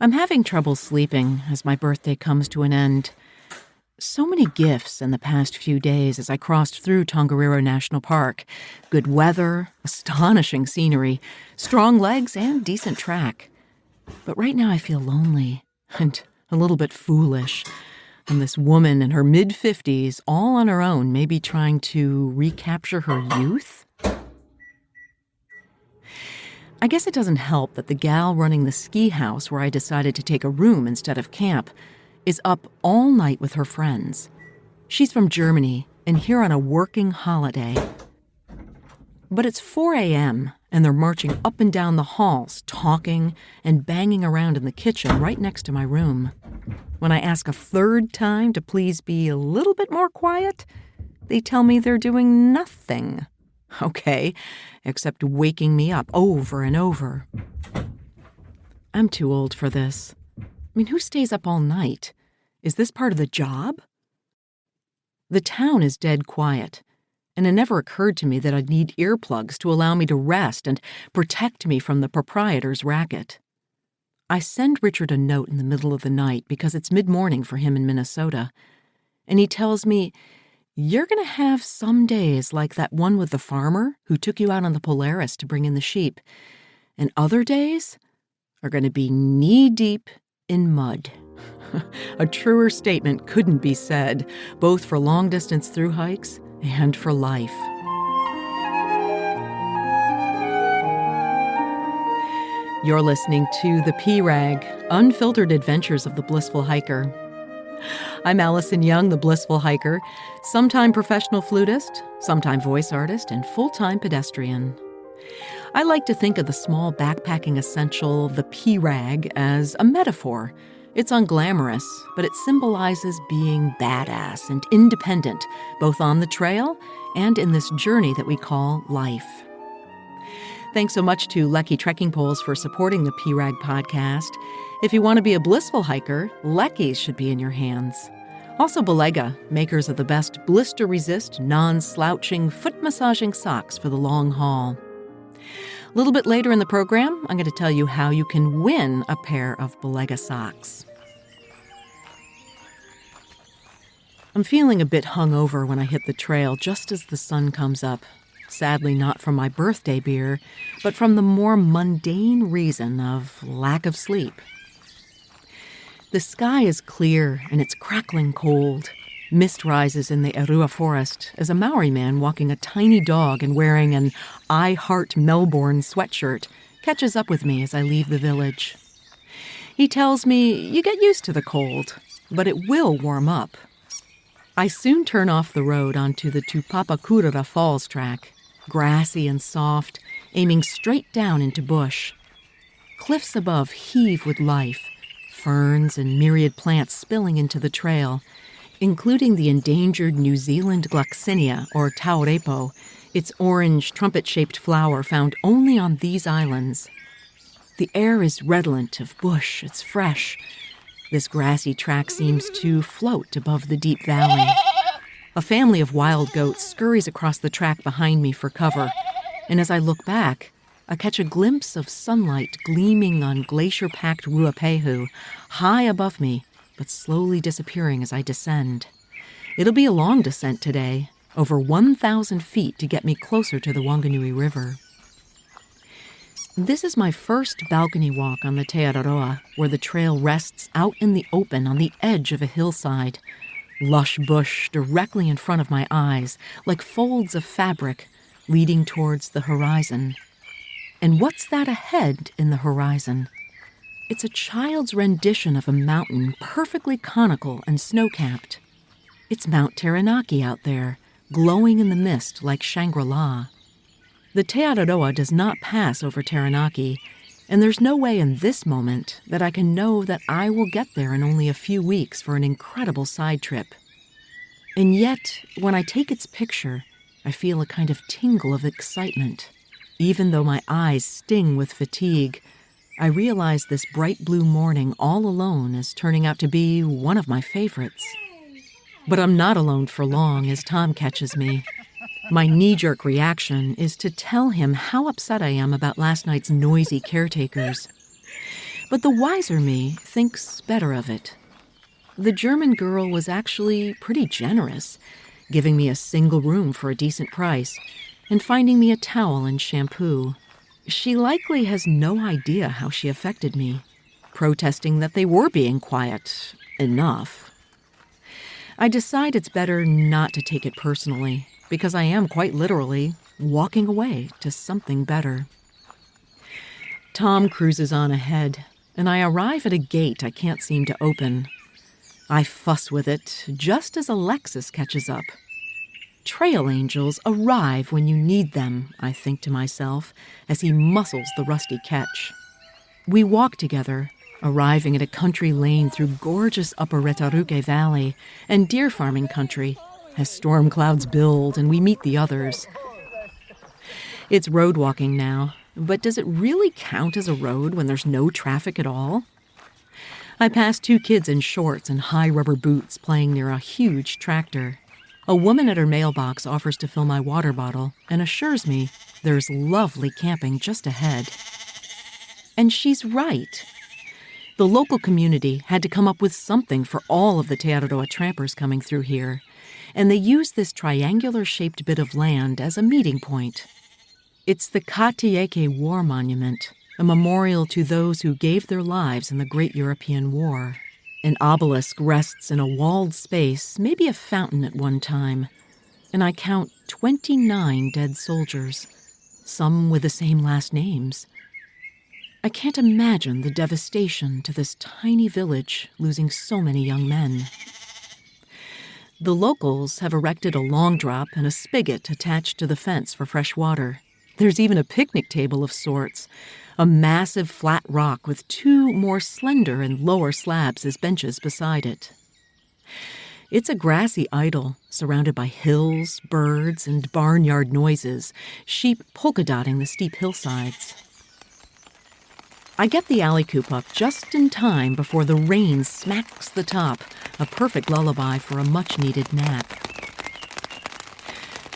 I'm having trouble sleeping as my birthday comes to an end. So many gifts in the past few days as I crossed through Tongariro National Park. Good weather, astonishing scenery, strong legs, and decent track. But right now I feel lonely and a little bit foolish. And this woman in her mid-50s, all on her own, maybe trying to recapture her youth? I guess it doesn't help that the gal running the ski house where I decided to take a room instead of camp is up all night with her friends. She's from Germany and here on a working holiday. But it's 4 a.m. and they're marching up and down the halls, talking and banging around in the kitchen right next to my room. When I ask a third time to please be a little bit more quiet, they tell me they're doing nothing. Okay, except waking me up over and over. I'm too old for this. I mean, who stays up all night? Is this part of the job? The town is dead quiet, and it never occurred to me that I'd need earplugs to allow me to rest and protect me from the proprietor's racket. I send Richard a note in the middle of the night because it's mid-morning for him in Minnesota, and he tells me, "You're going to have some days like that one with the farmer who took you out on the Polaris to bring in the sheep, and other days are going to be knee-deep in mud." A truer statement couldn't be said, both for long-distance thru-hikes and for life. You're listening to The P-Rag, Unfiltered Adventures of the Blissful Hiker. I'm Allison Young, the Blissful Hiker, sometime professional flutist, sometime voice artist, and full-time pedestrian. I like to think of the small backpacking essential, the P-Rag, as a metaphor. It's unglamorous, but it symbolizes being badass and independent, both on the trail and in this journey that we call life. Thanks so much to Lecky Trekking Poles for supporting the P-Rag podcast. If you want to be a blissful hiker, Lecky's should be in your hands. Also Belega, makers of the best blister-resist, non-slouching, foot-massaging socks for the long haul. A little bit later in the program, I'm going to tell you how you can win a pair of Belega socks. I'm feeling a bit hungover when I hit the trail just as the sun comes up. Sadly, not from my birthday beer, but from the more mundane reason of lack of sleep. The sky is clear and it's crackling cold. Mist rises in the Araroa forest as a Maori man walking a tiny dog and wearing an I Heart Melbourne sweatshirt catches up with me as I leave the village. He tells me, "You get used to the cold, but it will warm up." I soon turn off the road onto the Tupapakurua Falls Track, grassy and soft, aiming straight down into bush. Cliffs above heave with life, ferns and myriad plants spilling into the trail, including the endangered New Zealand gloxinia, or taurepo, its orange, trumpet-shaped flower found only on these islands. The air is redolent of bush, it's fresh. This grassy track seems to float above the deep valley. A family of wild goats scurries across the track behind me for cover, and as I look back, I catch a glimpse of sunlight gleaming on glacier-packed Ruapehu, high above me, but slowly disappearing as I descend. It'll be a long descent today, over 1,000 feet to get me closer to the Wanganui River. This is my first balcony walk on the Te Araroa, where the trail rests out in the open on the edge of a hillside. Lush bush directly in front of my eyes, like folds of fabric, leading towards the horizon. And what's that ahead in the horizon? It's a child's rendition of a mountain perfectly conical and snow-capped. It's Mount Taranaki out there, glowing in the mist like Shangri-La. The Te Araroa does not pass over Taranaki, and there's no way in this moment that I can know that I will get there in only a few weeks for an incredible side trip. And yet, when I take its picture, I feel a kind of tingle of excitement. Even though my eyes sting with fatigue, I realize this bright blue morning all alone is turning out to be one of my favorites. But I'm not alone for long as Tom catches me. My knee-jerk reaction is to tell him how upset I am about last night's noisy caretakers. But the wiser me thinks better of it. The German girl was actually pretty generous, giving me a single room for a decent price and finding me a towel and shampoo. She likely has no idea how she affected me, protesting that they were being quiet enough. I decide it's better not to take it personally, because I am quite literally walking away to something better. Tom cruises on ahead, and I arrive at a gate I can't seem to open. I fuss with it just as Alexis catches up. Trail angels arrive when you need them, I think to myself, as he muscles the rusty catch. We walk together, arriving at a country lane through gorgeous Upper Retaruke Valley and deer farming country, as storm clouds build and we meet the others. It's road walking now, but does it really count as a road when there's no traffic at all? I pass 2 kids in shorts and high rubber boots playing near a huge tractor. A woman at her mailbox offers to fill my water bottle and assures me there's lovely camping just ahead. And she's right. The local community had to come up with something for all of the Te Araroa trampers coming through here, and they used this triangular-shaped bit of land as a meeting point. It's the Katieke War Monument, a memorial to those who gave their lives in the Great European War. An obelisk rests in a walled space, maybe a fountain at one time, and I count 29 dead soldiers, some with the same last names. I can't imagine the devastation to this tiny village losing so many young men. The locals have erected a long drop and a spigot attached to the fence for fresh water. There's even a picnic table of sorts, a massive flat rock with 2 more slender and lower slabs as benches beside it. It's a grassy idol surrounded by hills, birds, and barnyard noises, sheep polka-dotting the steep hillsides. I get the alley coop up just in time before the rain smacks the top, a perfect lullaby for a much-needed nap.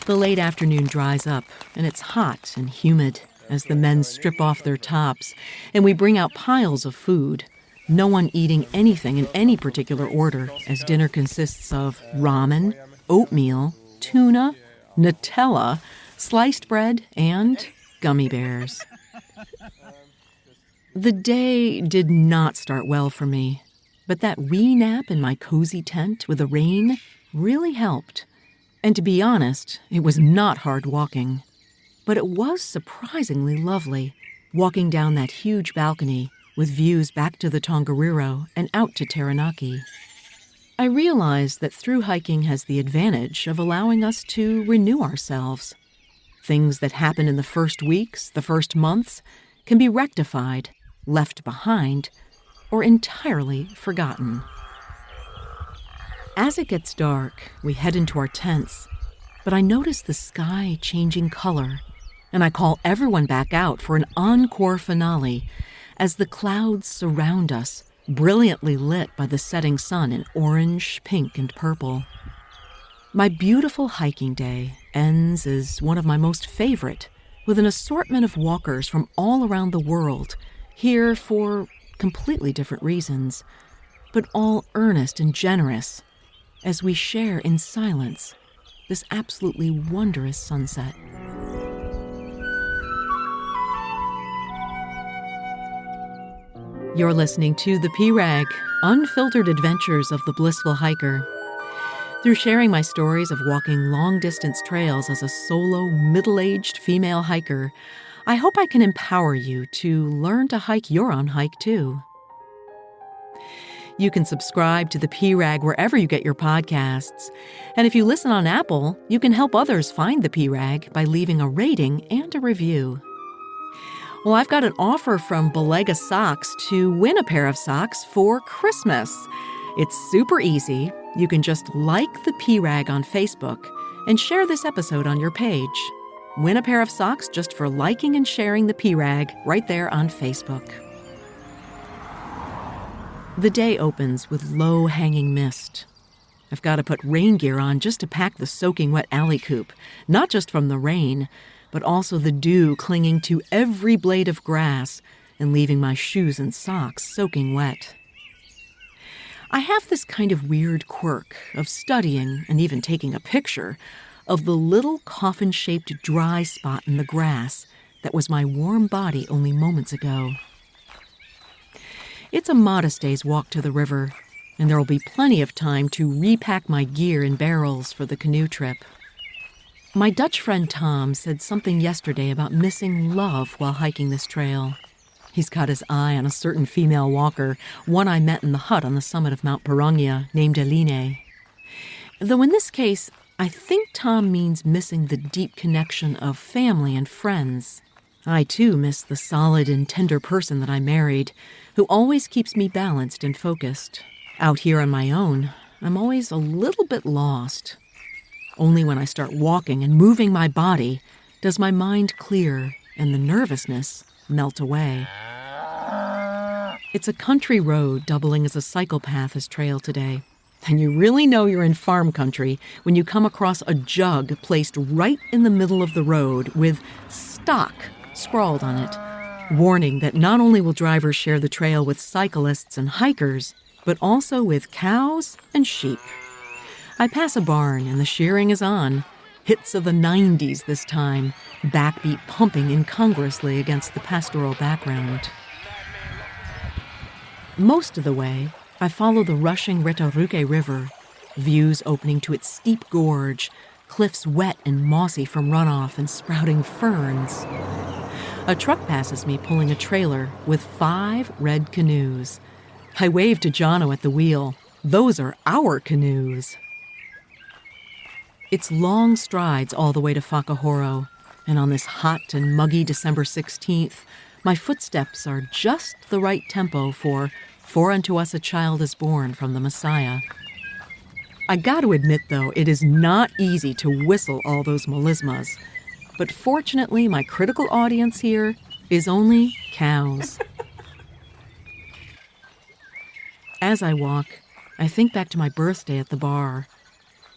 The late afternoon dries up, and it's hot and humid as the men strip off their tops, and we bring out piles of food, no one eating anything in any particular order, as dinner consists of ramen, oatmeal, tuna, Nutella, sliced bread, and gummy bears. The day did not start well for me, but that wee nap in my cozy tent with the rain really helped. And to be honest, it was not hard walking. But it was surprisingly lovely, walking down that huge balcony with views back to the Tongariro and out to Taranaki. I realized that thru-hiking has the advantage of allowing us to renew ourselves. Things that happen in the first weeks, the first months, can be rectified, left behind, or entirely forgotten. As it gets dark, we head into our tents, but I notice the sky changing color, and I call everyone back out for an encore finale as the clouds surround us, brilliantly lit by the setting sun in orange, pink, and purple. My beautiful hiking day ends as one of my most favorite, with an assortment of walkers from all around the world, here for completely different reasons, but all earnest and generous, as we share in silence this absolutely wondrous sunset. You're listening to The P-Rag, Unfiltered Adventures of the Blissful Hiker. Through sharing my stories of walking long-distance trails as a solo, middle-aged female hiker, I hope I can empower you to learn to hike your own hike, too. You can subscribe to The P-Rag wherever you get your podcasts. And if you listen on Apple, you can help others find The P-Rag by leaving a rating and a review. Well, I've got an offer from Belega Socks to win a pair of socks for Christmas. It's super easy. You can just like The P-Rag on Facebook and share this episode on your page. Win a pair of socks just for liking and sharing The P-Rag right there on Facebook. The day opens with low-hanging mist. I've got to put rain gear on just to pack the soaking wet alley coop, not just from the rain, but also the dew clinging to every blade of grass and leaving my shoes and socks soaking wet. I have this kind of weird quirk of studying and even taking a picture of the little coffin-shaped dry spot in the grass that was my warm body only moments ago. It's a modest day's walk to the river, and there will be plenty of time to repack my gear in barrels for the canoe trip. My Dutch friend Tom said something yesterday about missing love while hiking this trail. He's got his eye on a certain female walker, one I met in the hut on the summit of Mount Taranaki, named Eline. Though in this case, I think Tom means missing the deep connection of family and friends. I, too, miss the solid and tender person that I married, who always keeps me balanced and focused. Out here on my own, I'm always a little bit lost. Only when I start walking and moving my body does my mind clear and the nervousness melt away. It's a country road doubling as a cycle path as trail today. And you really know you're in farm country when you come across a jug placed right in the middle of the road with "Stock" scrawled on it, warning that not only will drivers share the trail with cyclists and hikers, but also with cows and sheep. I pass a barn and the shearing is on. Hits of the 90s this time, backbeat pumping incongruously against the pastoral background. Most of the way, I follow the rushing Retaruke River, views opening to its steep gorge, cliffs wet and mossy from runoff and sprouting ferns. A truck passes me pulling a trailer with 5 red canoes. I wave to Jono at the wheel. Those are our canoes. It's long strides all the way to Whakahoro, and on this hot and muggy December 16th, my footsteps are just the right tempo for unto us a child is born from the Messiah. I got to admit, though, it is not easy to whistle all those melismas. But fortunately, my critical audience here is only cows. As I walk, I think back to my birthday at the bar.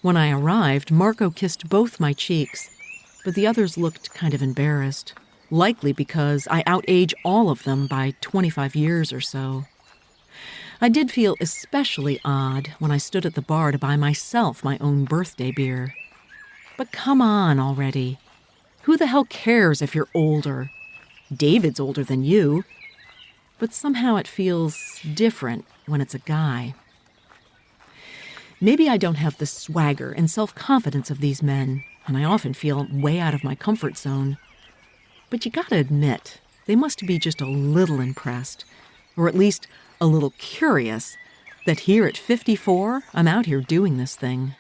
When I arrived, Marco kissed both my cheeks, but the others looked kind of embarrassed, likely because I outage all of them by 25 years or so. I did feel especially odd when I stood at the bar to buy myself my own birthday beer. But come on already. Who the hell cares if you're older? David's older than you. But somehow it feels different when it's a guy. Maybe I don't have the swagger and self-confidence of these men, and I often feel way out of my comfort zone. But you gotta admit, they must be just a little impressed, or at least a little curious, that here at 54, I'm out here doing this thing.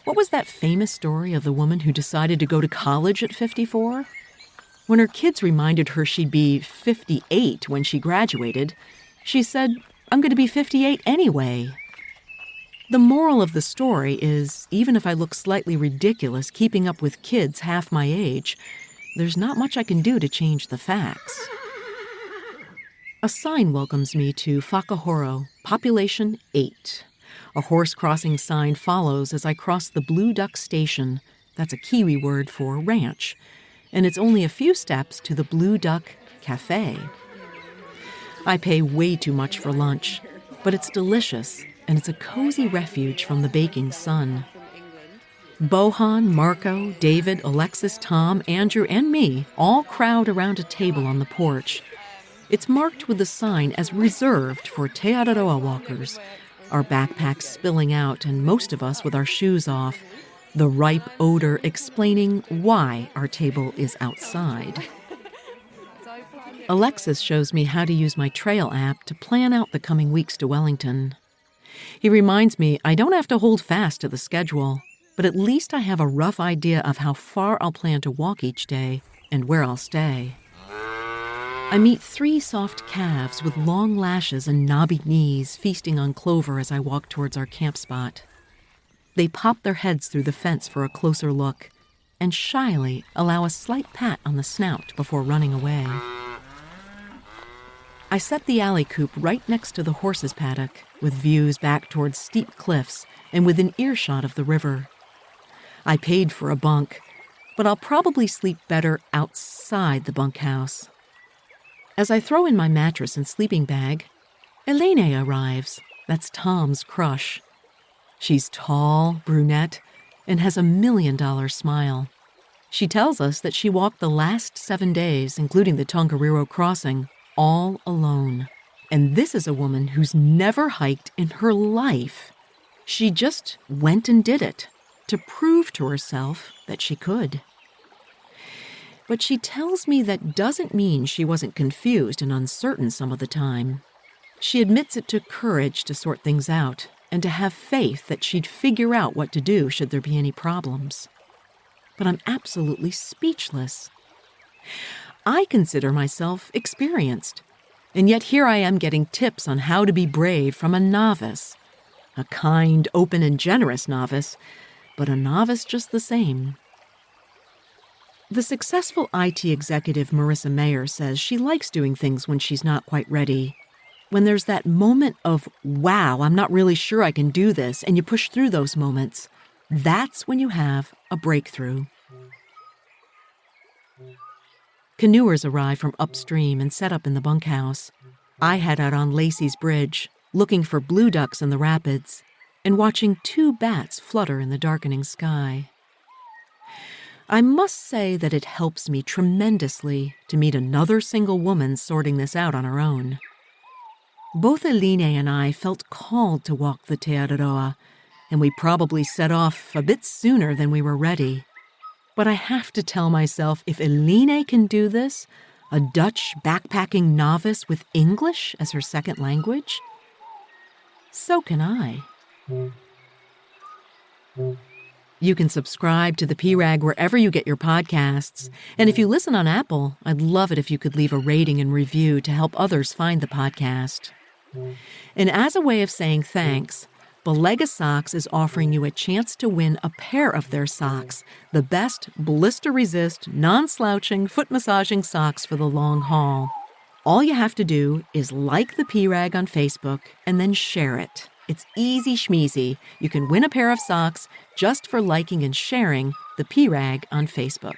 What was that famous story of the woman who decided to go to college at 54? When her kids reminded her she'd be 58 when she graduated, she said, "I'm going to be 58 anyway." The moral of the story is, even if I look slightly ridiculous keeping up with kids half my age, there's not much I can do to change the facts. A sign welcomes me to Whakahoro, population 8. A horse-crossing sign follows as I cross the Blue Duck Station. That's a Kiwi word for ranch. And it's only a few steps to the Blue Duck Cafe. I pay way too much for lunch, but it's delicious, and it's a cozy refuge from the baking sun. Bohan, Marco, David, Alexis, Tom, Andrew, and me all crowd around a table on the porch. It's marked with a sign as reserved for Te Araroa walkers, our backpacks spilling out and most of us with our shoes off, the ripe odor explaining why our table is outside. Alexis shows me how to use my trail app to plan out the coming weeks to Wellington. He reminds me I don't have to hold fast to the schedule, but at least I have a rough idea of how far I'll plan to walk each day and where I'll stay. I meet 3 soft calves with long lashes and knobby knees feasting on clover as I walk towards our camp spot. They pop their heads through the fence for a closer look and shyly allow a slight pat on the snout before running away. I set the alley coop right next to the horses' paddock, with views back towards steep cliffs and within earshot of the river. I paid for a bunk, but I'll probably sleep better outside the bunkhouse. As I throw in my mattress and sleeping bag, Eline arrives. That's Tom's crush. She's tall, brunette, and has a $1 million smile. She tells us that she walked the last 7 days, including the Tongariro crossing, all alone. And this is a woman who's never hiked in her life. She just went and did it to prove to herself that she could. But she tells me that doesn't mean she wasn't confused and uncertain some of the time. She admits it took courage to sort things out and to have faith that she'd figure out what to do should there be any problems. But I'm absolutely speechless. I consider myself experienced, and yet here I am getting tips on how to be brave from a novice. A kind, open, and generous novice, but a novice just the same. The successful IT executive Marissa Mayer says she likes doing things when she's not quite ready. When there's that moment of, wow, I'm not really sure I can do this, and you push through those moments, that's when you have a breakthrough. Canoers arrive from upstream and set up in the bunkhouse. I head out on Lacey's Bridge, looking for blue ducks in the rapids, and watching 2 bats flutter in the darkening sky. I must say that it helps me tremendously to meet another single woman sorting this out on her own. Both Eline and I felt called to walk the Te Araroa, and we probably set off a bit sooner than we were ready. But I have to tell myself, if Eline can do this, a Dutch backpacking novice with English as her second language, so can I. You can subscribe to the P-Rag wherever you get your podcasts. And if you listen on Apple, I'd love it if you could leave a rating and review to help others find the podcast. And as a way of saying thanks, Belega Socks is offering you a chance to win a pair of their socks, the best blister-resist, non-slouching, foot-massaging socks for the long haul. All you have to do is like the P-Rag on Facebook and then share it. It's easy schmeezy. You can win a pair of socks just for liking and sharing the P-Rag on Facebook.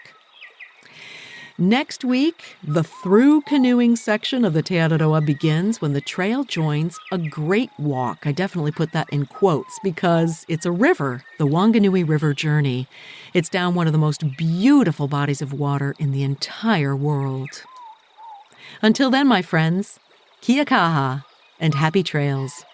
Next week, the through canoeing section of the Te Araroa begins when the trail joins a great walk. I definitely put that in quotes because it's a river, the Wanganui River Journey. It's down one of the most beautiful bodies of water in the entire world. Until then, my friends, kia kaha and happy trails.